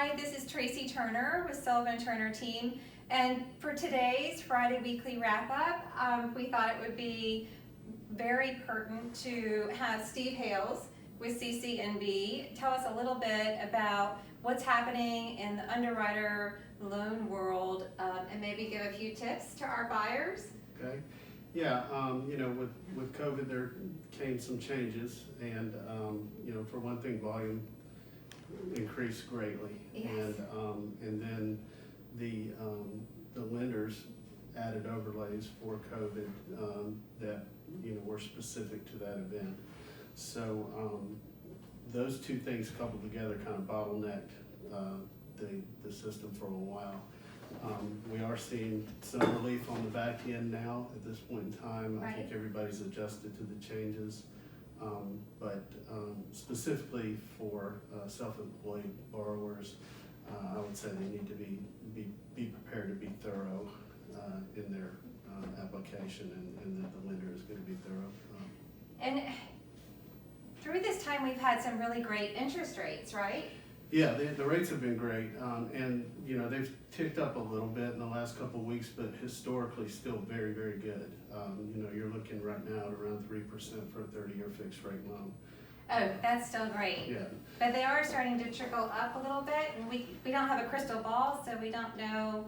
Hi, this is Tracy Turner with Sullivan Turner Team. And for today's Friday Weekly Wrap-Up, we thought it would be very pertinent to have Steve Hales with CCNB tell us a little bit about what's happening in the underwriter loan world, and maybe give a few tips to our buyers. Okay. Yeah, with COVID there came some changes, and for one thing, volume increased greatly. Yes. And then the lenders added overlays for COVID that were specific to that event. So those two things coupled together kind of bottlenecked the system for a while. We are seeing some relief on the back end now at this point in time. Right. I think everybody's adjusted to the changes. But specifically for self-employed borrowers, I would say they need to be prepared to be thorough in their application, and that the lender is going to be thorough. And through this time, we've had some really great interest rates, right? Yeah, the rates have been great, and they've ticked up a little bit in the last couple of weeks, but historically still very, very good. You're looking right now at around 3% for a 30-year fixed rate loan. Oh, that's still great. Yeah. But they are starting to trickle up a little bit, and we don't have a crystal ball, so we don't know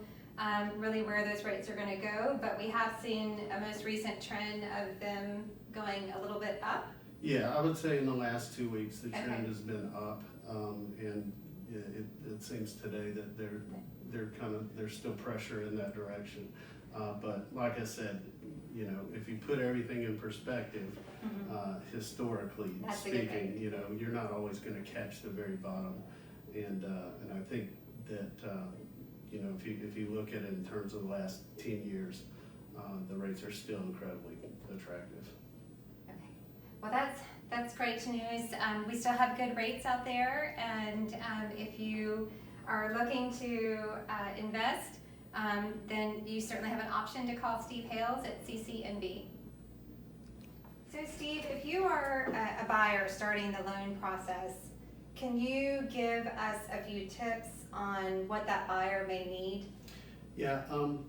really where those rates are going to go, but we have seen a most recent trend of them going a little bit up. Yeah, I would say in the last 2 weeks the trend Okay. has been up, and it seems today that there's still pressure in that direction. But like I said, if you put everything in perspective, historically That's a good speaking, you're not always going to catch the very bottom, and I think that if you look at it in terms of the last 10 years, the rates are still incredibly attractive. Okay. Well, that's great news. We still have good rates out there, and if you are looking to invest, then you certainly have an option to call Steve Hales at CCNB. So Steve, if you are a buyer starting the loan process, can you give us a few tips on what that buyer may need? Yeah,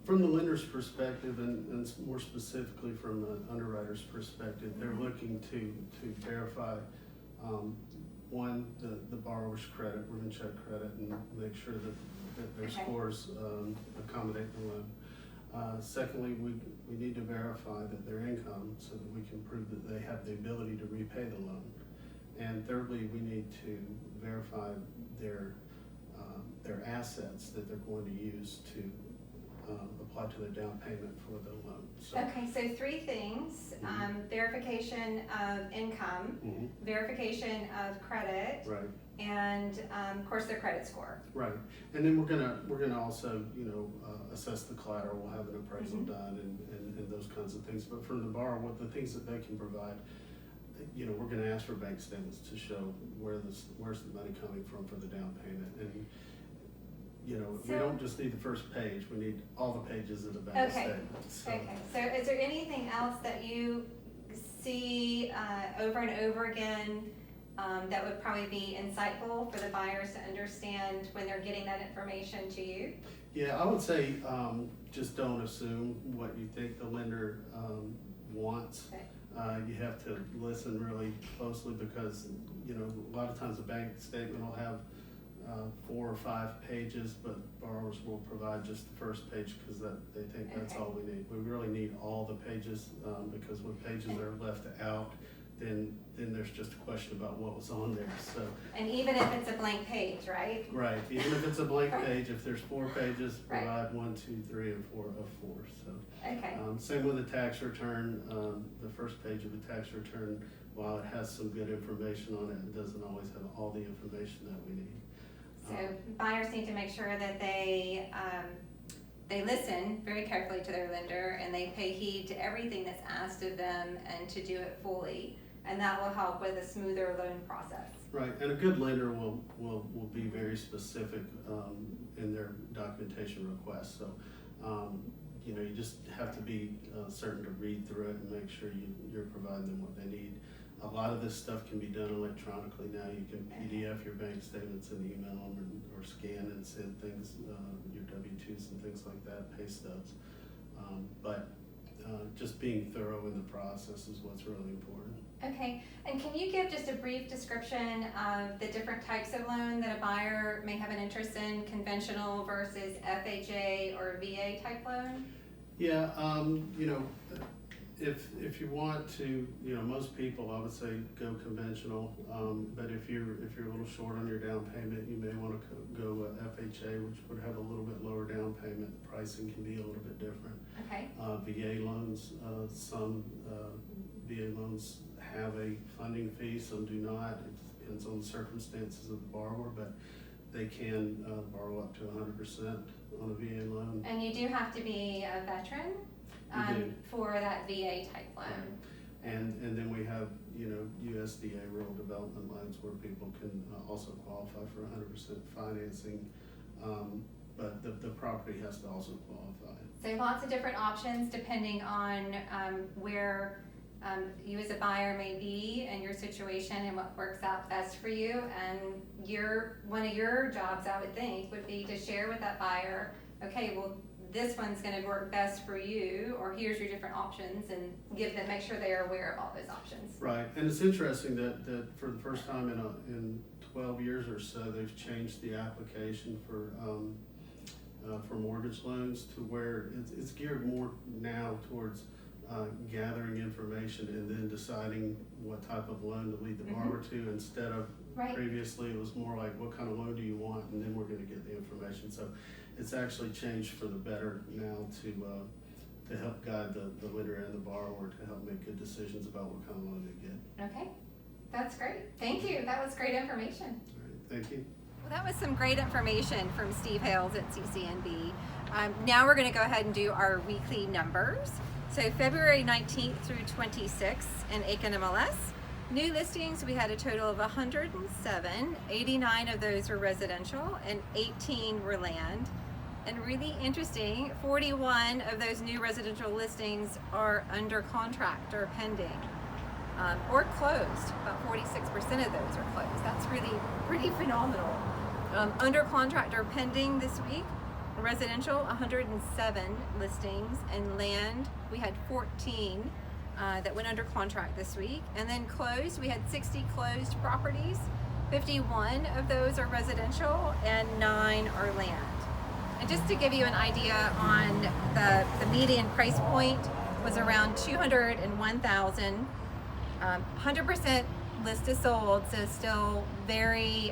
from the lender's perspective, and more specifically from the underwriter's perspective, they're looking to verify, one, the borrower's credit. We're going to check credit and make sure that their Okay. scores accommodate the loan. Secondly, we need to verify that their income, so that we can prove that they have the ability to repay the loan. And thirdly, we need to verify their assets that they're going to use to apply to their down payment for the loan. So, Okay, so three things: verification of income, verification of credit, right, and of course their credit score. right. And then we're gonna also assess the collateral. We'll have an appraisal done and those kinds of things. But from the borrower, what the things that they can provide, we're going to ask for bank statements to show where's the money coming from for the down payment. And we don't just need the first page, we need all the pages of the bank statement. So, Okay, so is there anything else that you see over and over again that would probably be insightful for the buyers to understand when they're getting that information to you? yeah, I would say just don't assume what you think the lender wants. Okay. You have to listen really closely, because a lot of times a bank statement will have 4 or 5 pages, but borrowers will provide just the first page because they think that's Okay. all we need. We really need all the pages, because when pages are left out, then there's just a question about what was on there. So, And even if it's a blank page, right? right, even if it's a blank page, if there's 4 pages, Right. provide 1, 2, 3, and 4 of 4. So. Okay. Same with the tax return. The first page of the tax return, while it has some good information on it, it doesn't always have all the information that we need. So buyers need to make sure that they listen very carefully to their lender, and they pay heed to everything that's asked of them, and to do it fully. And that will help with a smoother loan process. Right, and a good lender will be very specific in their documentation requests. So, you just have to be certain to read through it and make sure you're providing them what they need. A lot of this stuff can be done electronically now. You can PDF your bank statements and email them or scan and send things, your W-2s and things like that, pay stubs. But just being thorough in the process is what's really important. Okay, and can you give just a brief description of the different types of loan that a buyer may have an interest in, conventional versus FHA or VA type loan? Yeah, you know, if you want to, you know, most people, I would say go conventional. But if you're a little short on your down payment, you may want to go FHA, which would have a little bit lower down payment. The pricing can be a little bit different. Okay. VA loans, some VA loans have a funding fee, some do not. It depends on the circumstances of the borrower, but they can borrow up to 100% on a VA loan. And you do have to be a veteran for that VA type loan. Right. And then we have, you know, USDA rural development loans where people can also qualify for 100% financing, but the property has to also qualify. So lots of different options depending on where you as a buyer may be and your situation and what works out best for you. And one of your jobs, I would think, would be to share with that buyer, okay, well, this one's going to work best for you, or here's your different options, and make sure they are aware of all those options. Right, and it's interesting that for the first time in 12 years or so, they've changed the application for mortgage loans to where it's geared more now towards gathering information and then deciding what type of loan to lead the borrower to, instead of previously it was more like, what kind of loan do you want, and then we're going to get the information. So it's actually changed for the better now to help guide the lender and the borrower to help make good decisions about what kind of loan they get. Okay, that's great. Thank you. That was great information. All right, thank you. Well, that was some great information from Steve Hales at CCNB. Now we're going to go ahead and do our weekly numbers. So February 19th through 26th in Aiken MLS, new listings, we had a total of 107. 89 of those were residential and 18 were land. And really interesting, 41 of those new residential listings are under contract or pending or closed. About 46% of those are closed. That's really pretty phenomenal. Under contract or pending this week, residential 107 listings, and land we had 14 that went under contract this week. And then closed, we had 60 closed properties. 51 of those are residential and 9 are land. And just to give you an idea on the median price point was around $201,000. 100% list is sold, so still very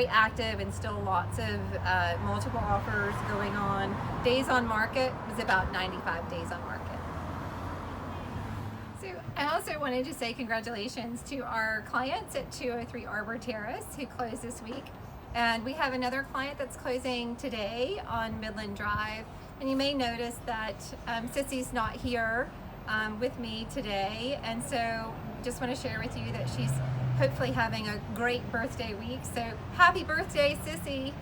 active and still lots of multiple offers going on. Days on market was about 95 days on market. So I also wanted to say congratulations to our clients at 203 Arbor Terrace who closed this week. And we have another client that's closing today on Midland Drive. And you may notice that Sissy's not here with me today. And so just want to share with you that she's hopefully having a great birthday week. So happy birthday, Sissy.